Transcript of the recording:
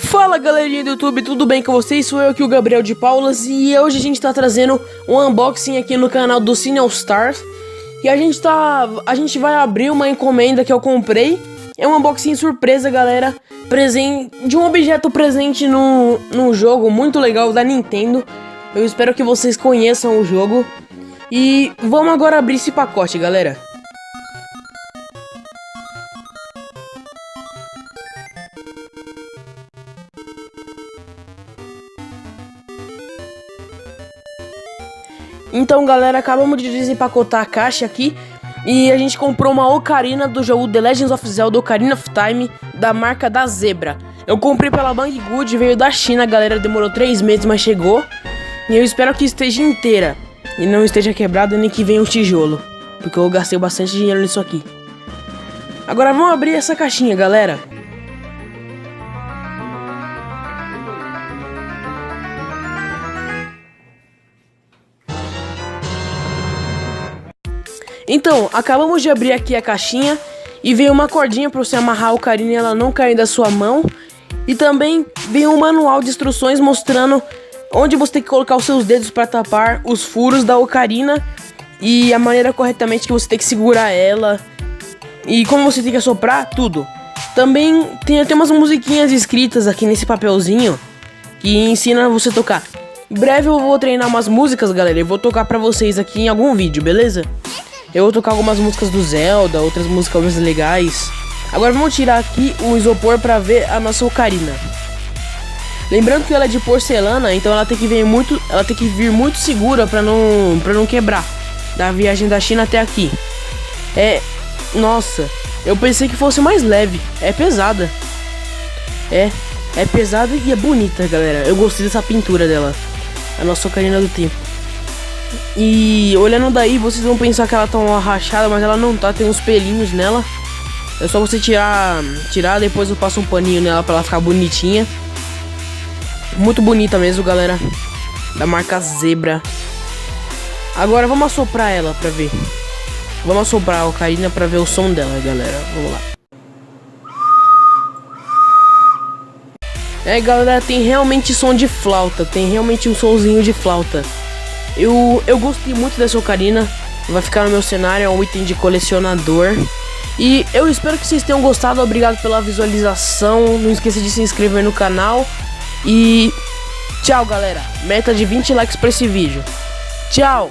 Fala galerinha do YouTube, tudo bem com vocês? Sou eu aqui, o Gabriel de Paulas, e hoje a gente tá trazendo um unboxing aqui no canal do Cine All Stars. E a gente vai abrir uma encomenda que eu comprei. É um unboxing surpresa, galera, de um objeto presente num jogo muito legal da Nintendo. Eu espero que vocês conheçam o jogo. E vamos agora abrir esse pacote, galera. Então, galera, acabamos de desempacotar a caixa aqui e a gente comprou uma ocarina do jogo The Legend of Zelda Ocarina of Time da marca da Zebra. Eu comprei pela Banggood, veio da China, galera, demorou 3 meses, mas chegou. E eu espero que esteja inteira e não esteja quebrada nem que venha o tijolo, porque eu gastei bastante dinheiro nisso aqui. Agora vamos abrir essa caixinha, galera. Então, acabamos de abrir aqui a caixinha e veio uma cordinha para você amarrar a ocarina e ela não cair da sua mão. E também veio um manual de instruções mostrando onde você tem que colocar os seus dedos para tapar os furos da ocarina e a maneira corretamente que você tem que segurar ela e como você tem que assoprar, tudo. Também tem umas musiquinhas escritas aqui nesse papelzinho que ensina você a tocar. Em breve eu vou treinar umas músicas, galera, e vou tocar pra vocês aqui em algum vídeo, beleza? Eu vou tocar algumas músicas do Zelda, outras músicas mais legais. Agora vamos tirar aqui o isopor pra ver a nossa ocarina. Lembrando que ela é de porcelana, então ela tem que vir muito segura pra não quebrar. Da viagem da China até aqui. Nossa, eu pensei que fosse mais leve. É pesada. É pesada e é bonita, galera. Eu gostei dessa pintura dela. A nossa ocarina do tempo. E olhando daí, vocês vão pensar que ela tá uma rachada, mas ela não tá, tem uns pelinhos nela. É só você tirar, depois eu passo um paninho nela pra ela ficar bonitinha. Muito bonita mesmo, galera. Da marca Zebra. Agora vamos assoprar ela pra ver. Vamos assoprar a ocarina pra ver o som dela, galera. Vamos lá. Galera, tem realmente som de flauta. Tem realmente um somzinho de flauta. Eu gostei muito dessa ocarina. Vai ficar no meu cenário, é um item de colecionador. E eu espero que vocês tenham gostado. Obrigado pela visualização. Não esqueça de se inscrever no canal. E tchau, galera. Meta de 20 likes pra esse vídeo. Tchau.